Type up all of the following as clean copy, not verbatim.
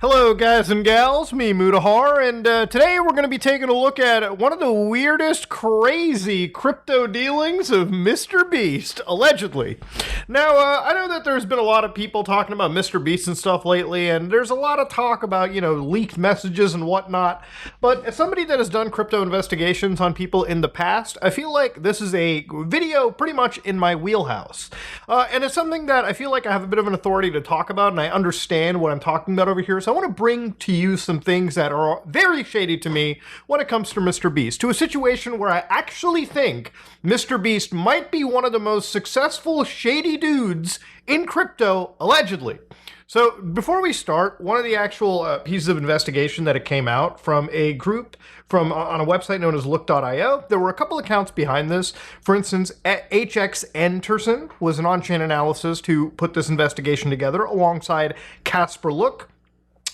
Hello guys and gals, me Mutahar, and today we're going to be taking a look at one of the weirdest, crazy crypto dealings of MrBeast, allegedly. Now, I know that there's been a lot of people talking about MrBeast and stuff lately, and there's a lot of talk about, leaked messages and whatnot, but as somebody that has done crypto investigations on people in the past, I feel like this is a video pretty much in my wheelhouse. And it's something that I feel like I have a bit of an authority to talk about, and I understand what I'm talking about over here. So I want to bring to you some things that are very shady to me when it comes to MrBeast, to a situation where I actually think MrBeast might be one of the most successful shady dudes in crypto, allegedly. So before we start, one of the actual pieces of investigation that it came out from a group on a website known as look.io, there were a couple accounts behind this. For instance, HXNterson was an on-chain analysis to put this investigation together alongside Casper Look.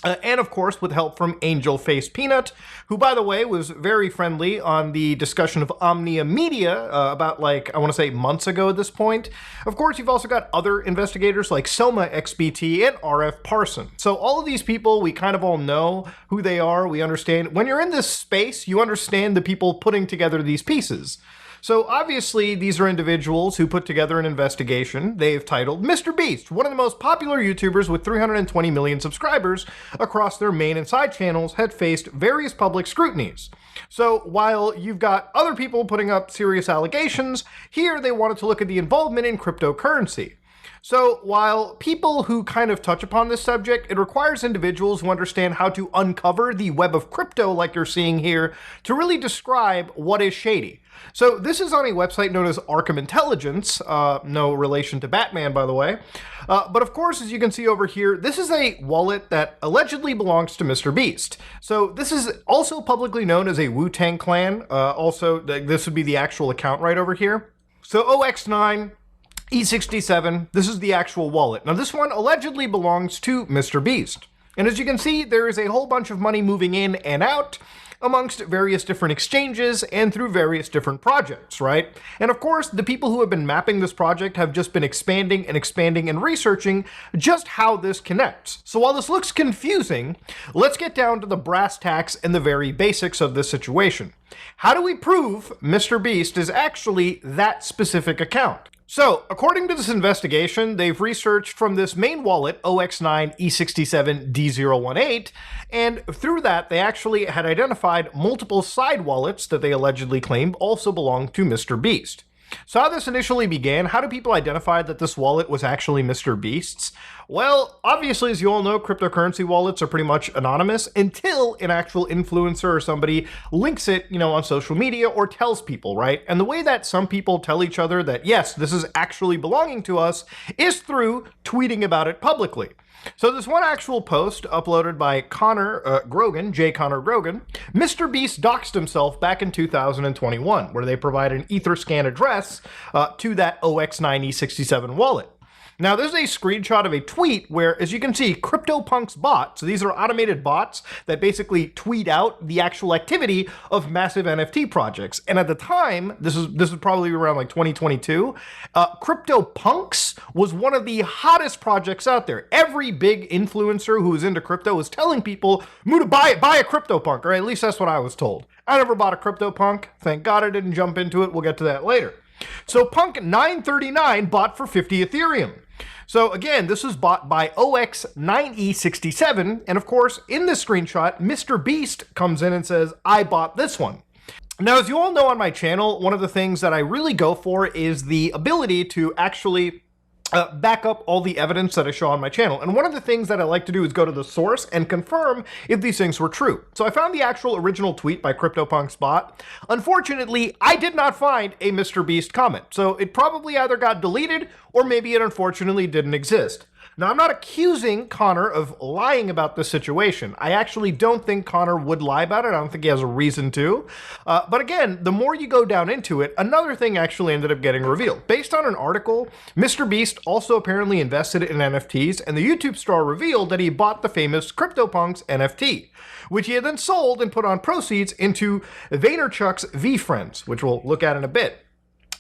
And of course, with help from Angel Face Peanut, who, by the way, was very friendly on the discussion of Omnia Media about, I want to say months ago at this point. Of course, you've also got other investigators like Soma XBT and RF Parson. So all of these people, we kind of all know who they are. We understand. When you're in this space, you understand the people putting together these pieces. So obviously, these are individuals who put together an investigation they've titled MrBeast, one of the most popular YouTubers with 320 million subscribers across their main and side channels, had faced various public scrutinies. So while you've got other people putting up serious allegations, here they wanted to look at the involvement in cryptocurrency. So while people who kind of touch upon this subject, it requires individuals who understand how to uncover the web of crypto like you're seeing here to really describe what is shady. So this is on a website known as Arkham Intelligence, no relation to Batman, by the way. But of course, as you can see over here, this is a wallet that allegedly belongs to MrBeast. So this is also publicly known as a Wu-Tang Clan. Also, this would be the actual account right over here. So OX9, E67, this is the actual wallet. Now this one allegedly belongs to MrBeast. And as you can see, there is a whole bunch of money moving in and out amongst various different exchanges and through various different projects, right? And of course, the people who have been mapping this project have just been expanding and researching just how this connects. So while this looks confusing, let's get down to the brass tacks and the very basics of this situation. How do we prove MrBeast is actually that specific account? So, according to this investigation, they've researched from this main wallet, OX9E67D018, and through that, they actually had identified multiple side wallets that they allegedly claimed also belonged to MrBeast. So how this initially began, how do people identify that this wallet was actually MrBeast's? Well, obviously, as you all know, cryptocurrency wallets are pretty much anonymous until an actual influencer or somebody links it, on social media or tells people, right? And the way that some people tell each other that, yes, this is actually belonging to us is through tweeting about it publicly. So this one actual post uploaded by Connor Grogan, J. Connor Grogan, MrBeast doxed himself back in 2021, where they provide an Etherscan address to that OX9E67 wallet. Now, this is a screenshot of a tweet where, as you can see, CryptoPunk's bot, so these are automated bots that basically tweet out the actual activity of massive NFT projects. And at the time, this is probably around 2022, CryptoPunks was one of the hottest projects out there. Every big influencer who was into crypto was telling people, Muta, buy a CryptoPunk, or at least that's what I was told. I never bought a CryptoPunk. Thank God I didn't jump into it. We'll get to that later. So Punk 939 bought for 50 Ethereum. So again, this was bought by OX9E67, and of course, in this screenshot, MrBeast comes in and says, I bought this one. Now, as you all know on my channel, one of the things that I really go for is the ability to actually back up all the evidence that I show on my channel. And one of the things that I like to do is go to the source and confirm if these things were true. So I found the actual original tweet by CryptoPunk's bot. Unfortunately, I did not find a MrBeast comment. So it probably either got deleted or maybe it unfortunately didn't exist. Now, I'm not accusing Connor of lying about this situation. I actually don't think Connor would lie about it. I don't think he has a reason to. But again, the more you go down into it, another thing actually ended up getting revealed. Based on an article, MrBeast also apparently invested in NFTs, and the YouTube star revealed that he bought the famous CryptoPunks NFT, which he had then sold and put on proceeds into Vaynerchuk's VFriends, which we'll look at in a bit.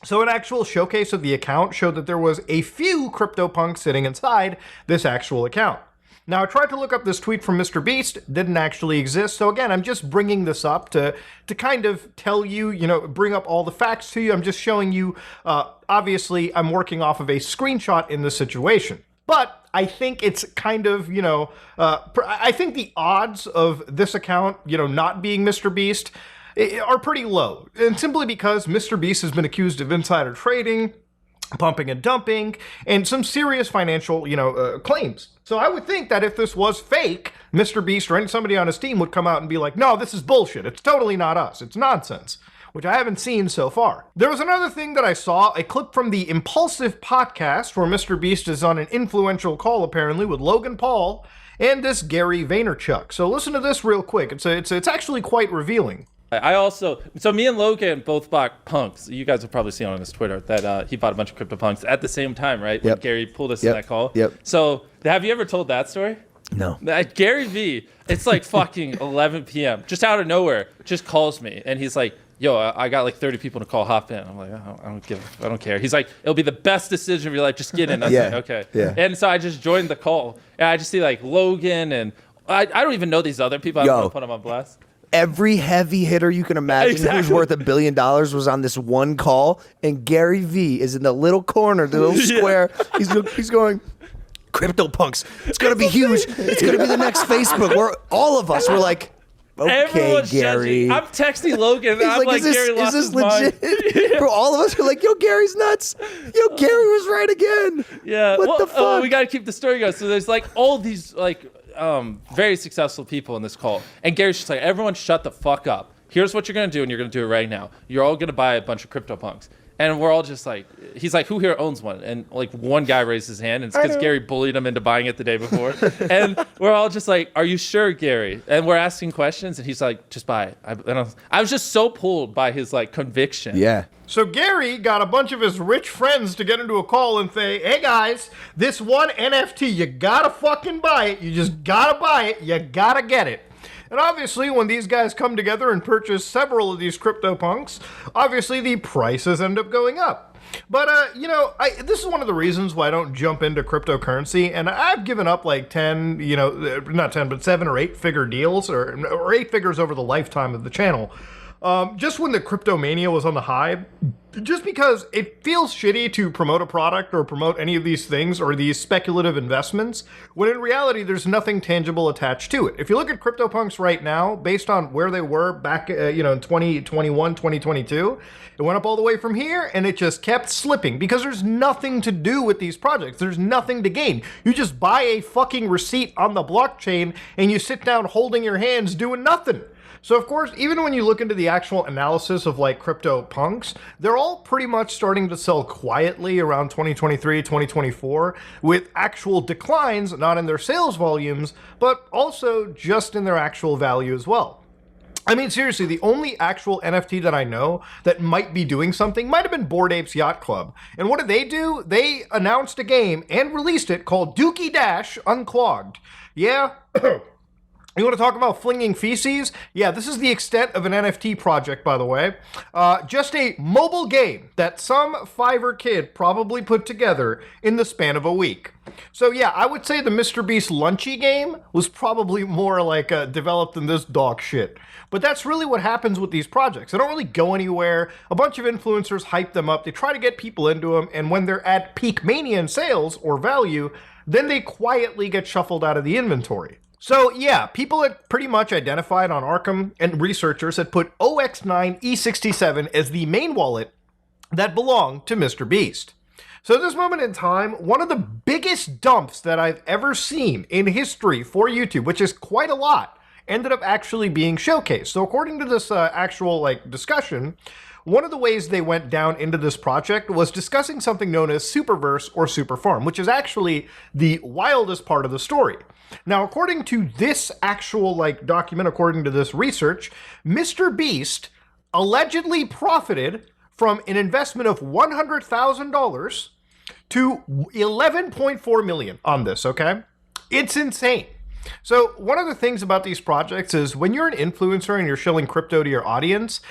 So an actual showcase of the account showed that there was a few CryptoPunks sitting inside this actual account. Now, I tried to look up this tweet from MrBeast, didn't actually exist. So again, I'm just bringing this up to kind of tell you, bring up all the facts to you. I'm just showing you, obviously, I'm working off of a screenshot in this situation. But I think it's kind of, I think the odds of this account, not being MrBeast are pretty low. And simply because MrBeast has been accused of insider trading, pumping and dumping, and some serious financial, claims. So I would think that if this was fake, MrBeast or somebody on his team would come out and be like, no, this is bullshit. It's totally not us. It's nonsense, which I haven't seen so far. There was another thing that I saw, a clip from the Impulsive podcast where MrBeast is on an influential call, apparently, with Logan Paul and this Gary Vaynerchuk. So listen to this real quick. It's actually quite revealing. So me and Logan both bought punks. You guys have probably seen on his Twitter that he bought a bunch of crypto punks at the same time, right? Yep. When Gary pulled us in that call. Yep. So have you ever told that story? No. Gary V, it's like fucking 11 p.m. Just out of nowhere, just calls me and he's like, yo, I got like 30 people to call, hop in. I'm like, I don't care. He's like, it'll be the best decision of your life. Just get in. I was like, okay. Yeah. And so I just joined the call and I just see like Logan and I don't even know these other people. I don't want to put them on blast. Every heavy hitter you can imagine who's worth $1 billion was on this one call, and Gary V is in the little corner, the little square. He's going, CryptoPunks. It's gonna be huge. It's gonna be the next Facebook. All of us were like, okay, Everyone's Gary. judging. I'm texting Logan. And I'm like, Gary lost his mind. legit? Bro, all of us were like, yo, Gary's nuts. Yo, Gary was right again. Yeah. What the fuck? We got to keep the story going. So there's like all these like very successful people in this call. And Gary's just like, everyone shut the fuck up. Here's what you're going to do, and you're going to do it right now. You're all going to buy a bunch of CryptoPunks. And we're all just like, he's like, who here owns one? And like one guy raised his hand, and it's because Gary bullied him into buying it the day before. And we're all just like, are you sure, Gary? And we're asking questions, and he's like, just buy it. I was just so pulled by his like conviction. Yeah. So Gary got a bunch of his rich friends to get into a call and say, hey guys, this one NFT, you gotta fucking buy it. You just gotta buy it. You gotta get it. And obviously, when these guys come together and purchase several of these CryptoPunks, obviously the prices end up going up. But, this is one of the reasons why I don't jump into cryptocurrency. And I've given up like 10, not 10, but 7 or 8 figure deals or 8 figures over the lifetime of the channel. Just when the crypto mania was on the high, just because it feels shitty to promote a product or promote any of these things or these speculative investments, when in reality, there's nothing tangible attached to it. If you look at CryptoPunks right now, based on where they were back, in 2021, 2022, it went up all the way from here and it just kept slipping because there's nothing to do with these projects. There's nothing to gain. You just buy a fucking receipt on the blockchain and you sit down holding your hands doing nothing. So of course, even when you look into the actual analysis of like CryptoPunks, they're all pretty much starting to sell quietly around 2023, 2024, with actual declines, not in their sales volumes, but also just in their actual value as well. I mean, seriously, the only actual NFT that I know that might be doing something might have been Bored Apes Yacht Club. And what did they do? They announced a game and released it called Dookie Dash Unclogged. Yeah. You want to talk about flinging feces? Yeah, this is the extent of an NFT project, by the way. Just a mobile game that some Fiverr kid probably put together in the span of a week. So yeah, I would say the MrBeast Lunchy game was probably more like developed than this dog shit. But that's really what happens with these projects. They don't really go anywhere. A bunch of influencers hype them up. They try to get people into them. And when they're at peak mania in sales or value, then they quietly get shuffled out of the inventory. So yeah, people had pretty much identified on Arkham and researchers had put OX9E67 as the main wallet that belonged to MrBeast. So at this moment in time, one of the biggest dumps that I've ever seen in history for YouTube, which is quite a lot, ended up actually being showcased. So according to this actual discussion, one of the ways they went down into this project was discussing something known as SuperVerse or Superfarm, which is actually the wildest part of the story. Now, according to this actual document, according to this research, MrBeast allegedly profited from an investment of $100,000 to $11.4 million on this, okay? It's insane. So one of the things about these projects is when you're an influencer and you're shilling crypto to your audience,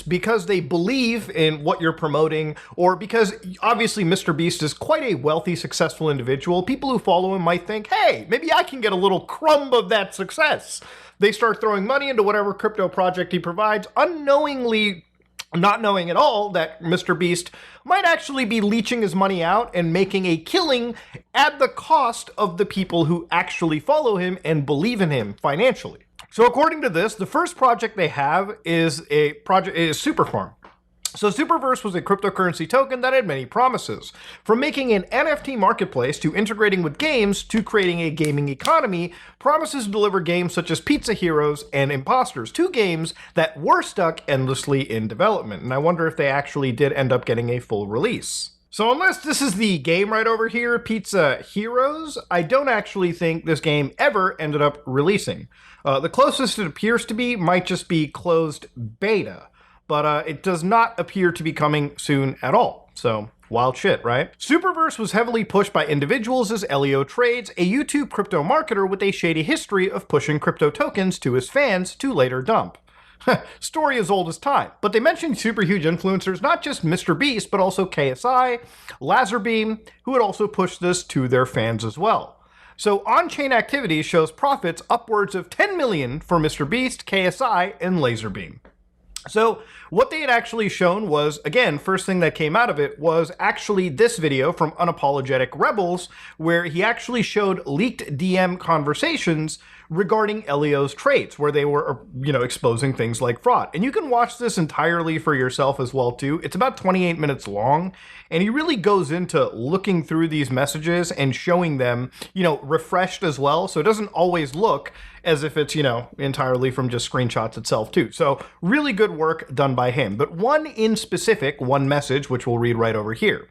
because they believe in what you're promoting, or because obviously MrBeast is quite a wealthy, successful individual, people who follow him might think, hey, maybe I can get a little crumb of that success. They start throwing money into whatever crypto project he provides, unknowingly not knowing at all that MrBeast might actually be leeching his money out and making a killing at the cost of the people who actually follow him and believe in him financially. So according to this, the first project they have is SuperFarm. So SuperVerse was a cryptocurrency token that had many promises. From making an NFT marketplace to integrating with games to creating a gaming economy, promises to deliver games such as Pizza Heroes and Imposters, 2 games that were stuck endlessly in development. And I wonder if they actually did end up getting a full release. So unless this is the game right over here, Pizza Heroes, I don't actually think this game ever ended up releasing. The closest it appears to be might just be closed beta. But it does not appear to be coming soon at all. So, wild shit, right? SuperVerse was heavily pushed by individuals as Elio Trades, a YouTube crypto marketer with a shady history of pushing crypto tokens to his fans to later dump. Story as old as time. But they mentioned super huge influencers, not just MrBeast, but also KSI, Lazarbeam, who had also pushed this to their fans as well. So on-chain activity shows profits upwards of 10 million for MrBeast, KSI, and Lazarbeam. So what they had actually shown was, again, first thing that came out of it was actually this video from Unapologetic Rebels, where he actually showed leaked DM conversations regarding Elio's trades, where they were, exposing things like fraud. And you can watch this entirely for yourself as well, too. It's about 28 minutes long, and he really goes into looking through these messages and showing them, refreshed as well, so it doesn't always look as if it's, entirely from just screenshots itself, too. So really good work done by him. But one in specific, one message, which we'll read right over here.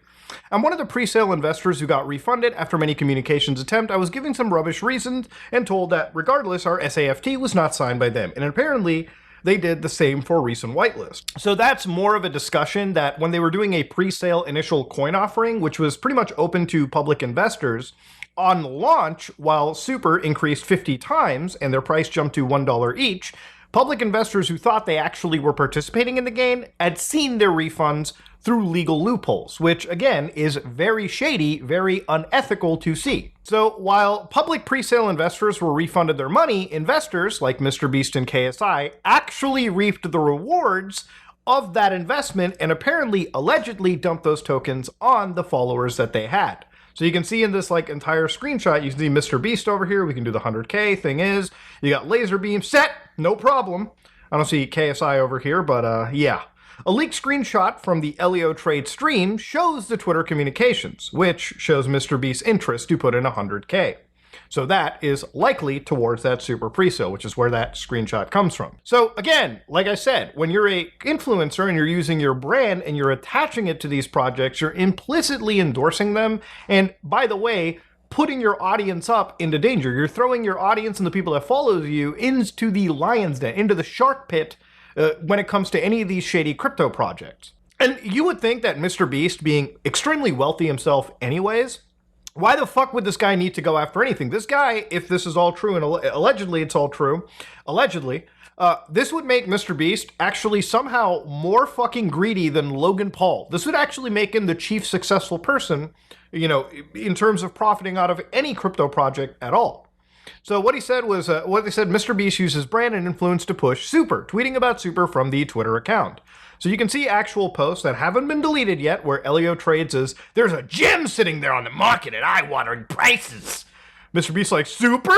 I'm one of the pre-sale investors who got refunded after many communications attempt. I was giving some rubbish reasons and told that regardless, our SAFT was not signed by them. And apparently they did the same for recent whitelist. So that's more of a discussion that when they were doing a pre-sale initial coin offering, which was pretty much open to public investors, on launch, while Super increased 50 times and their price jumped to $1 each, public investors who thought they actually were participating in the game had seen their refunds through legal loopholes, which again is very shady, very unethical to see. So while public pre-sale investors were refunded their money, investors like MrBeast and KSI actually reaped the rewards of that investment and apparently allegedly dumped those tokens on the followers that they had. So you can see in this entire screenshot, you can see MrBeast over here. We can do the 100K. Thing is, you got Lazarbeam set, no problem. I don't see KSI over here, but yeah. A leaked screenshot from the Elio Trade stream shows the Twitter communications, which shows MrBeast's interest to put in 100K. So that is likely towards that super pre-sale, which is where that screenshot comes from. So again, like I said, when you're a influencer and you're using your brand and you're attaching it to these projects, you're implicitly endorsing them. And by the way, putting your audience up into danger. You're throwing your audience and the people that follow you into the lion's den, into the shark pit when it comes to any of these shady crypto projects. And you would think that MrBeast, being extremely wealthy himself anyways, why the fuck would this guy need to go after anything? This guy, if this is all true, and allegedly it's all true, this would make MrBeast actually somehow more fucking greedy than Logan Paul. This would actually make him the chief successful person, in terms of profiting out of any crypto project at all. So what he said was, MrBeast uses brand and influence to push Super, tweeting about Super from the Twitter account. So you can see actual posts that haven't been deleted yet where Elio Trades is, there's a gem sitting there on the market at eye-watering prices. MrBeast's like, Super?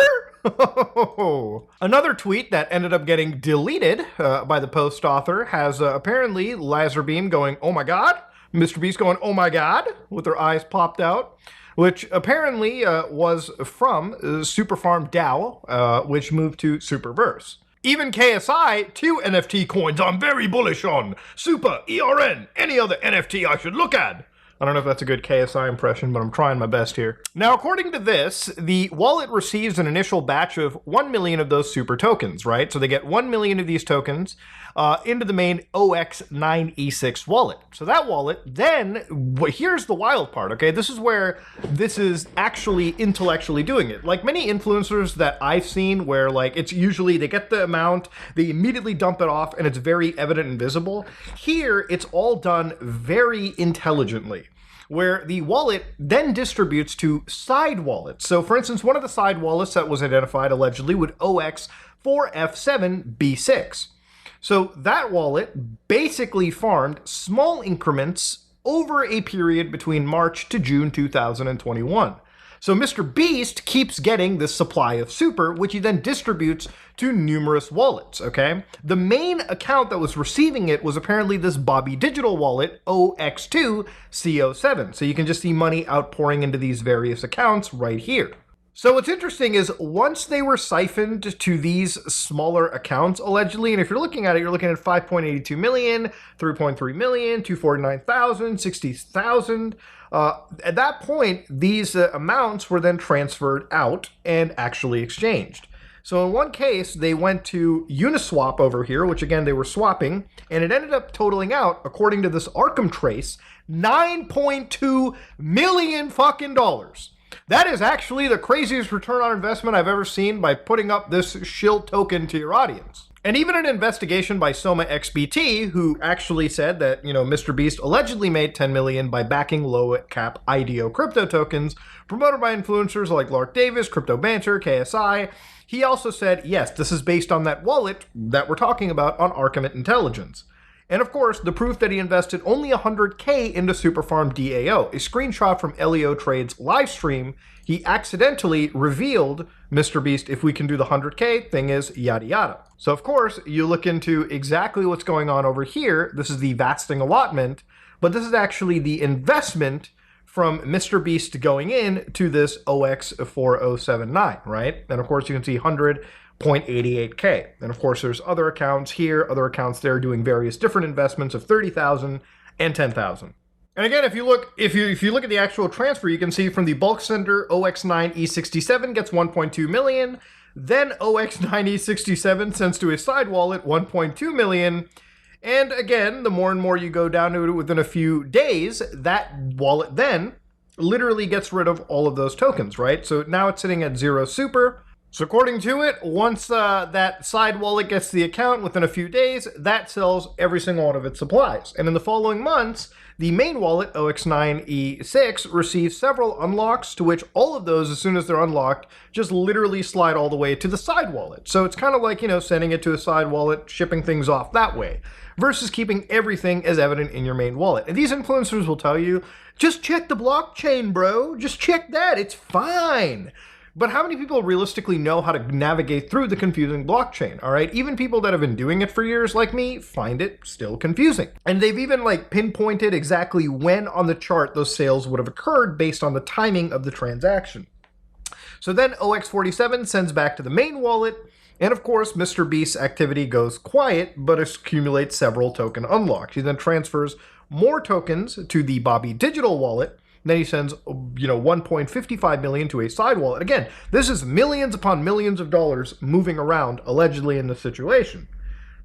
Another tweet that ended up getting deleted by the post author has apparently Lazarbeam going, oh my god? MrBeast going, oh my god? With their eyes popped out. Which apparently was from SuperFarm DAO, which moved to SuperVerse. Even KSI, 2 NFT coins I'm very bullish on. Super, ERN, any other NFT I should look at. I don't know if that's a good KSI impression, but I'm trying my best here. Now, according to this, the wallet receives an initial batch of 1 million of those super tokens, right? So they get 1 million of these tokens into the main OX9E6 wallet. So that wallet, then, here's the wild part, okay? This is where this is actually intellectually doing it. Like many influencers that I've seen where like it's usually they get the amount, they immediately dump it off, and it's very evident and visible. Here, it's all done very intelligently, where the wallet then distributes to side wallets. So for instance, one of the side wallets that was identified allegedly with OX4F7B6. So that wallet basically farmed small increments over a period between March to June 2021. So MrBeast keeps getting this supply of super, which he then distributes to numerous wallets, okay? The account that was receiving it was apparently this Bobby Digital wallet, OX2CO7. So you can just see money outpouring into these various accounts right here. So what's interesting is once they were siphoned to these smaller accounts, allegedly, and if you're looking at it, you're looking at 5.82 million, 3.3 million, 249,000, 60,000. At that point, these amounts were then transferred out and actually exchanged. So in one case, they went to Uniswap over here, which again, they were swapping, and it ended up totaling out, according to this Arkham trace, $9.2 million fucking dollars. That is actually the craziest return on investment I've ever seen by putting up this shill token to your audience. And even an investigation by Soma XBT, who actually said that, MrBeast allegedly made 10 million by backing low cap IDO crypto tokens promoted by influencers like Lark Davis, Crypto Banter, KSI. He also said, yes, this is based on that wallet that we're talking about on Arkham Intelligence. And of course, the proof that he invested only 100K into Superfarm DAO, a screenshot from LEO Trade's live stream, he accidentally revealed, MrBeast, if we can do the 100K, thing is yada yada. So of course, you look into exactly what's going on over here. This is the vesting allotment, but this is actually the investment from MrBeast going in to this OX4079, right? And of course, you can see 100.88K. And of course, there's other accounts here, other accounts there doing various different investments of 30,000 and 10,000. And again, if you look at the actual transfer, you can see from the bulk sender, OX9E67 gets 1.2 million. Then OX9E67 sends to a side wallet 1.2 million. And again, the more and more you go down to it within a few days, that wallet then literally gets rid of all of those tokens, right? So now it's sitting at 0 super. So according to it, once that side wallet gets the account within a few days, that sells every single one of its supplies. And in the following months, the main wallet, OX9E6, receives several unlocks, to which all of those, as soon as they're unlocked, just literally slide all the way to the side wallet. So it's kind of like, sending it to a side wallet, shipping things off that way, versus keeping everything as evident in your main wallet. And these influencers will tell you, just check the blockchain, bro. Just check that. It's fine. But how many people realistically know how to navigate through the confusing blockchain, all right? Even people that have been doing it for years like me find it still confusing. And they've even pinpointed exactly when on the chart those sales would have occurred based on the timing of the transaction. So then OX47 sends back to the main wallet, and of course, MrBeast's activity goes quiet, but accumulates several token unlocks. He then transfers more tokens to the Bobby Digital wallet. Then he sends, 1.55 million to a side wallet. Again, this is millions upon millions of dollars moving around, allegedly, in this situation.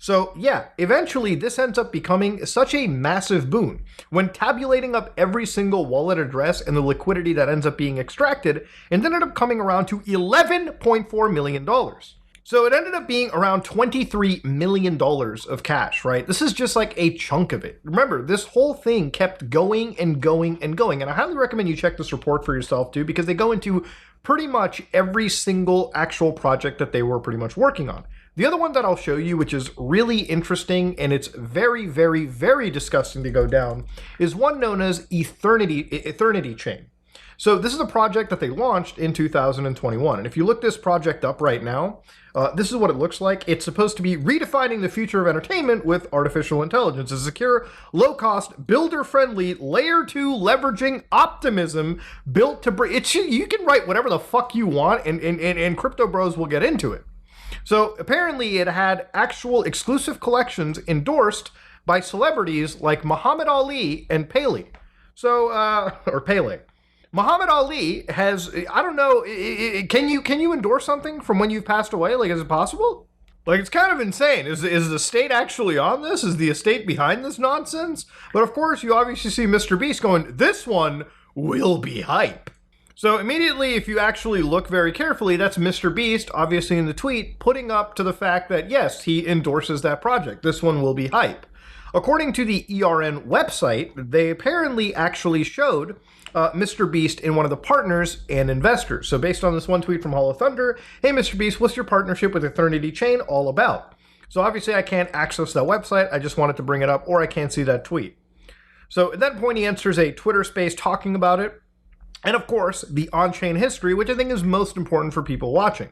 So yeah, eventually this ends up becoming such a massive boon. When tabulating up every single wallet address and the liquidity that ends up being extracted, it ended up coming around to $11.4 million. So it ended up being around $23 million of cash, right? This is just like a chunk of it. Remember, this whole thing kept going and going and going. And I highly recommend you check this report for yourself too, because they go into pretty much every single actual project that they were pretty much working on. The other one that I'll show you, which is really interesting and it's very, very, very disgusting to go down, is one known as Ethernity chain. So this is a project that they launched in 2021. And if you look this project up right now, this is what it looks like. It's supposed to be redefining the future of entertainment with artificial intelligence. A secure, low-cost, builder-friendly, layer 2 leveraging optimism built to bring... You can write whatever the fuck you want, and Crypto Bros will get into it. So apparently it had actual exclusive collections endorsed by celebrities like Muhammad Ali and Paley. So, or Pele. Muhammad Ali has, I don't know, can you endorse something from when you've passed away? Like, is it possible? Like, it's kind of insane. Is the state actually on this? Is the estate behind this nonsense? But of course, you obviously see MrBeast going, this one will be hype. So immediately, if you actually look very carefully, that's MrBeast, obviously in the tweet, putting up to the fact that, yes, he endorses that project. This one will be hype. According to the ERN website, they apparently actually showed MrBeast in one of the partners and investors. So based on this one tweet from Hall of Thunder, hey MrBeast, what's your partnership with Ethernity Chain all about? So obviously I can't access that website, I just wanted to bring it up, or I can't see that tweet. So at that point he answers a Twitter space talking about it, and of course the on-chain history, which I think is most important for people watching.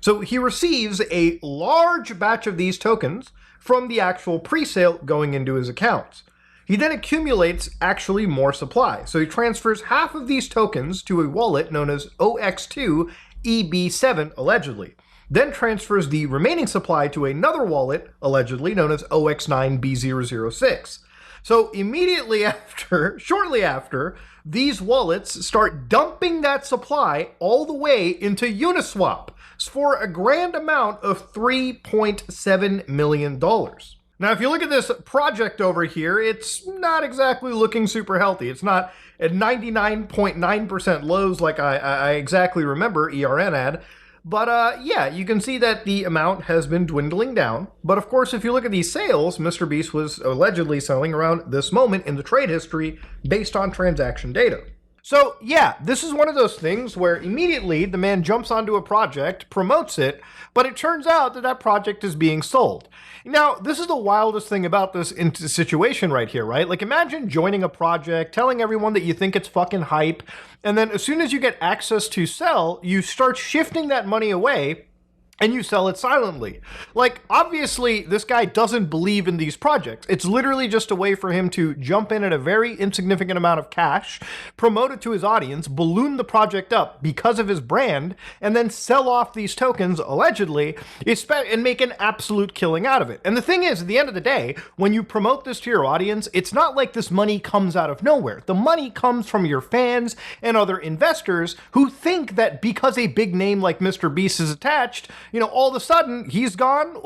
So he receives a large batch of these tokens from the actual pre-sale going into his accounts. He then accumulates actually more supply. So he transfers half of these tokens to a wallet known as OX2EB7, allegedly. Then transfers the remaining supply to another wallet, allegedly known as OX9B006. So immediately after, shortly after, these wallets start dumping that supply all the way into Uniswap for a grand amount of $3.7 million. Now, if you look at this project over here, it's not exactly looking super healthy. It's not at 99.9% lows like I exactly remember ERN had. But yeah, you can see that the amount has been dwindling down. But of course, if you look at these sales, MrBeast was allegedly selling around this moment in the trade history based on transaction data. So yeah, this is one of those things where immediately the man jumps onto a project, promotes it, but it turns out that that project is being sold. Now, this is the wildest thing about this situation right here, right? Like, imagine joining a project, telling everyone that you think it's fucking hype, and then as soon as you get access to sell, you start shifting that money away and you sell it silently. Like, obviously, this guy doesn't believe in these projects. It's literally just a way for him to jump in at a very insignificant amount of cash, promote it to his audience, balloon the project up because of his brand, and then sell off these tokens, allegedly, and make an absolute killing out of it. And the thing is, at the end of the day, when you promote this to your audience, it's not like this money comes out of nowhere. The money comes from your fans and other investors who think that because a big name like MrBeast is attached, you know, all of a sudden he's gone,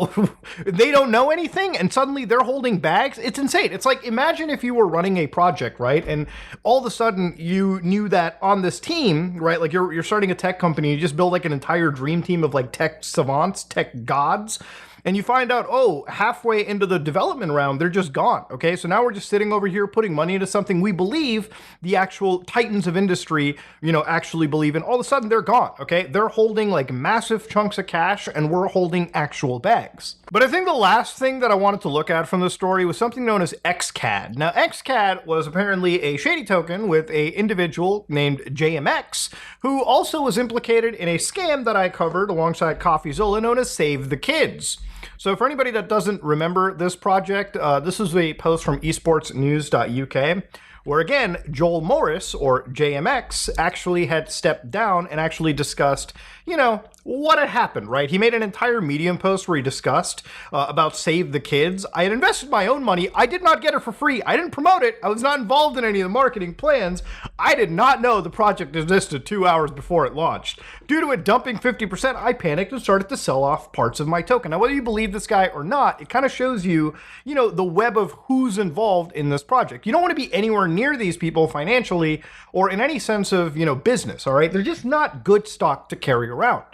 they don't know anything, and suddenly they're holding bags. It's insane. It's like, imagine if you were running a project, right? And all of a sudden you knew that on this team, right? Like you're starting a tech company, you just build like an entire dream team of like tech savants, tech gods. And you find out, oh, halfway into the development round, they're just gone, okay? So now we're just sitting over here putting money into something we believe the actual titans of industry, you know, actually believe in. All of a sudden, they're gone, okay? They're holding like massive chunks of cash, and we're holding actual bags. But I think the last thing that I wanted to look at from this story was something known as XCAD. Now, XCAD was apparently a shady token with an individual named JMX, who also was implicated in a scam that I covered alongside CoffeeZilla known as Save the Kids. So for anybody that doesn't remember this project, this is a post from esportsnews.uk, where again, Joel Morris, or JMX, actually had stepped down and actually discussed, you know, what had happened, right? He made an entire Medium post where he discussed about Save the Kids. I had invested my own money. I did not get it for free. I didn't promote it. I was not involved in any of the marketing plans. I did not know the project existed 2 hours before it launched. Due to it dumping 50%, I panicked and started to sell off parts of my token. Now, whether you believe this guy or not, it kind of shows you, you know, the web of who's involved in this project. You don't want to be anywhere near these people financially or in any sense of, you know, business, all right? They're just not good stock to carry around.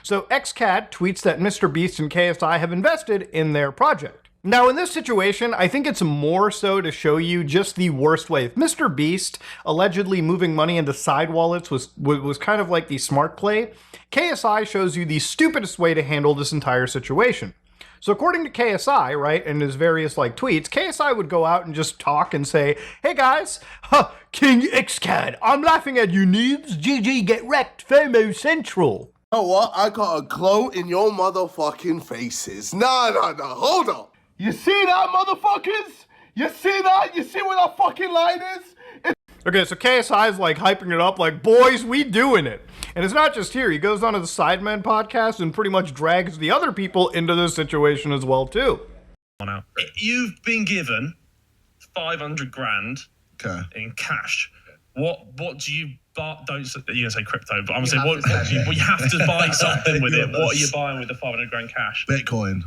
So XCAD tweets that MrBeast and KSI have invested in their project. Now, in this situation, I think it's more so to show you just the worst way. If MrBeast allegedly moving money into side wallets was kind of like the smart play, KSI shows you the stupidest way to handle this entire situation. So according to KSI, right, and his various like tweets, KSI would go out and just talk and say, hey guys, King XCAD, I'm laughing at you noobs, GG get wrecked, FOMO Central. You know what? I got a glow in your motherfucking faces. No, hold up. You see that, motherfuckers? You see that? You see where that fucking line is? Okay, so KSI is like hyping it up like, boys, we doing it. And it's not just here. He goes on to the Sidemen podcast and pretty much drags the other people into this situation as well, too. You've been given 500 grand in cash. What do you buy? Don't you say crypto? But I'm saying you have to buy something with it. What are you buying with the 500 grand cash? Bitcoin,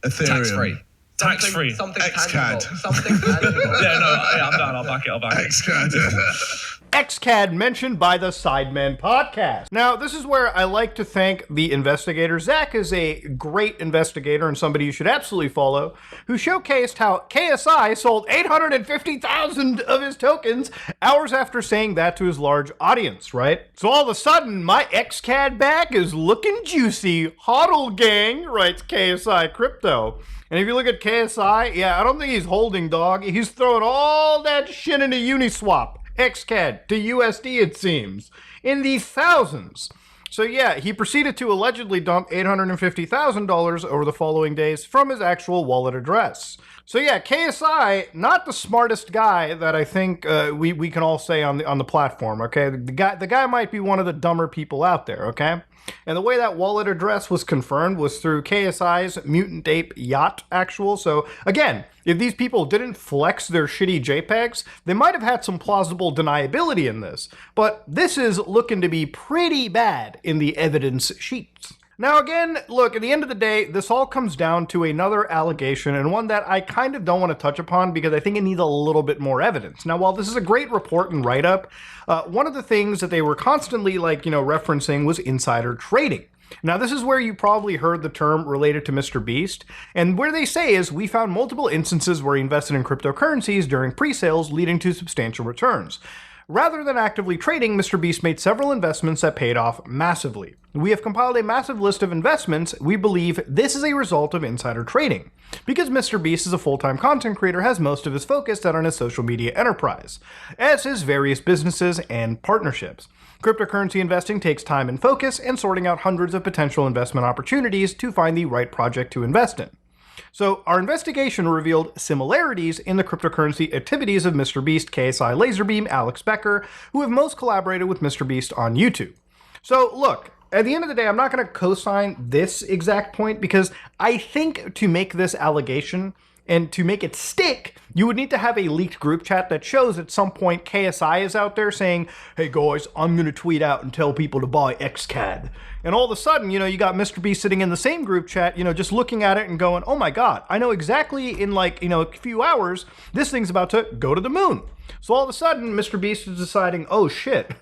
Ethereum, tax-free. Something XCAD. tangible. Something tangible. I'm done. I'll back it. XCAD. XCAD mentioned by the Sidemen podcast. Now, this is where I like to thank the investigator. Zach is a great investigator and somebody you should absolutely follow, who showcased how KSI sold 850,000 of his tokens hours after saying that to his large audience, right? So all of a sudden, my XCAD bag is looking juicy. Hodl gang, writes KSI Crypto. And if you look at KSI, yeah, I don't think he's holding, dog. He's throwing all that shit into Uniswap. XCAD to USD, it seems, in the thousands. So yeah, he proceeded to allegedly dump $850,000 over the following days from his actual wallet address. So yeah, KSI, not the smartest guy that I think we can all say on the platform, okay? The guy might be one of the dumber people out there, okay? And the way that wallet address was confirmed was through KSI's Mutant Ape Yacht actual. So again, if these people didn't flex their shitty JPEGs, they might have had some plausible deniability in this. But this is looking to be pretty bad in the evidence sheets. Now again, look, at the end of the day, this all comes down to another allegation, and one that I kind of don't want to touch upon because I think it needs a little bit more evidence. Now, while this is a great report and write-up, one of the things that they were constantly, referencing was insider trading. Now, this is where you probably heard the term related to MrBeast, and where they say is, we found multiple instances where he invested in cryptocurrencies during pre-sales, leading to substantial returns. Rather than actively trading, MrBeast made several investments that paid off massively. We have compiled a massive list of investments. We believe this is a result of insider trading, because MrBeast is a full-time content creator, has most of his focus set on his social media enterprise, as his various businesses and partnerships. Cryptocurrency investing takes time and focus, and sorting out hundreds of potential investment opportunities to find the right project to invest in. So our investigation revealed similarities in the cryptocurrency activities of MrBeast, KSI Laserbeam, Alex Becker, who have most collaborated with MrBeast on YouTube. So look, at the end of the day, I'm not going to co-sign this exact point because I think to make this allegation and to make it stick, you would need to have a leaked group chat that shows at some point KSI is out there saying, hey guys, I'm going to tweet out and tell people to buy XCAD. And all of a sudden, you got MrBeast sitting in the same group chat, just looking at it and going, oh my God, I know exactly in a few hours, this thing's about to go to the moon. So all of a sudden, MrBeast is deciding, oh shit,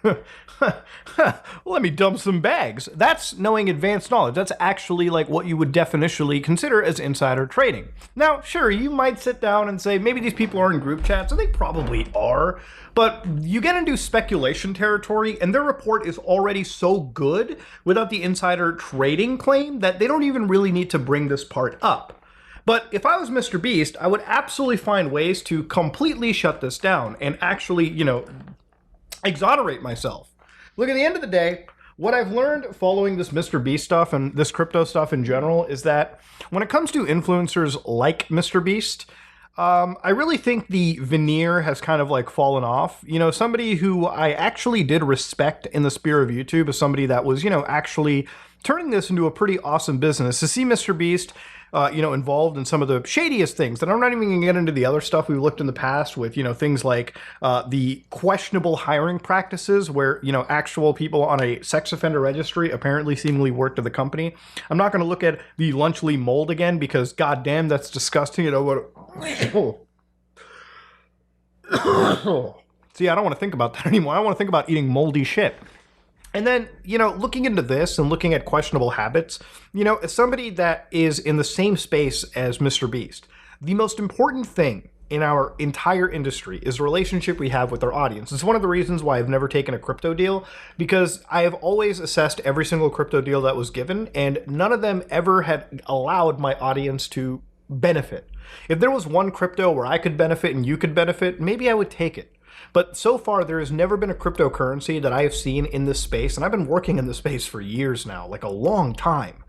let me dump some bags. That's knowing advanced knowledge. That's actually what you would definitionally consider as insider trading. Now, sure, you might sit down and say, maybe these people are in group chats, and they probably are, but you get into speculation territory, and their report is already so good without the insider trading claim that they don't even really need to bring this part up. But if I was MrBeast, I would absolutely find ways to completely shut this down and actually, exonerate myself. Look, at the end of the day, what I've learned following this MrBeast stuff and this crypto stuff in general is that when it comes to influencers like MrBeast, I really think the veneer has kind of fallen off. Somebody who I actually did respect in the sphere of YouTube is somebody that was, actually turning this into a pretty awesome business. To see MrBeast involved in some of the shadiest things, and I'm not even going to get into the other stuff we've looked in the past with, things like the questionable hiring practices where, actual people on a sex offender registry apparently seemingly worked at the company. I'm not going to look at the Lunchley mold again because goddamn, that's disgusting. See, I don't want to think about that anymore. I want to think about eating moldy shit. And then, looking into this and looking at questionable habits, as somebody that is in the same space as MrBeast, the most important thing in our entire industry is the relationship we have with our audience. It's one of the reasons why I've never taken a crypto deal, because I have always assessed every single crypto deal that was given, and none of them ever had allowed my audience to benefit. If there was one crypto where I could benefit and you could benefit, maybe I would take it. But so far, there has never been a cryptocurrency that I have seen in this space, and I've been working in this space for years now, a long time.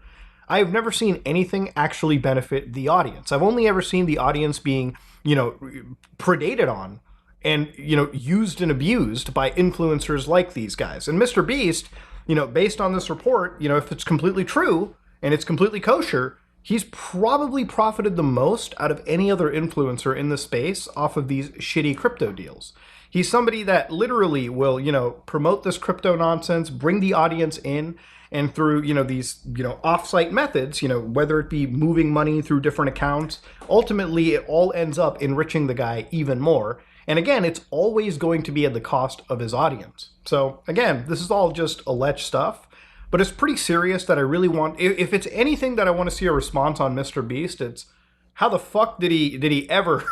I have never seen anything actually benefit the audience. I've only ever seen the audience being, predated on and, used and abused by influencers like these guys. And MrBeast, based on this report, if it's completely true and it's completely kosher, he's probably profited the most out of any other influencer in the space off of these shitty crypto deals. He's somebody that literally will, promote this crypto nonsense, bring the audience in, and through, these, off-site methods, whether it be moving money through different accounts, ultimately it all ends up enriching the guy even more. And again, it's always going to be at the cost of his audience. So again, this is all just alleged stuff, but it's pretty serious that I really want, if it's anything that I want to see a response on MrBeast, it's how the fuck did he ever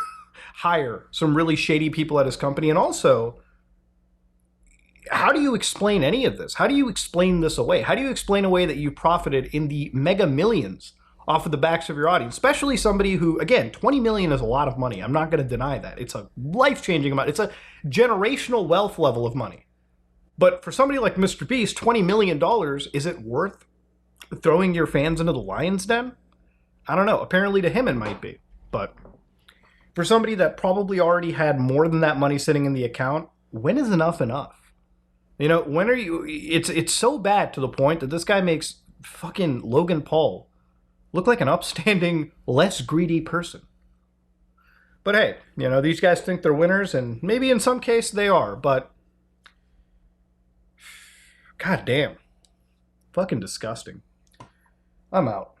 hire some really shady people at his company? And also, how do you explain any of this? How do you explain this away? How do you explain away that you profited in the mega millions off of the backs of your audience? Especially somebody who, again, 20 million is a lot of money. I'm not going to deny that. It's a life-changing amount. It's a generational wealth level of money. But for somebody like MrBeast, $20 million, is it worth throwing your fans into the lion's den? I don't know. Apparently to him it might be. But for somebody that probably already had more than that money sitting in the account, when is enough enough? When are you... It's so bad to the point that this guy makes fucking Logan Paul look like an upstanding, less greedy person. But hey, these guys think they're winners, and maybe in some case they are, but... God damn. Fucking disgusting. I'm out.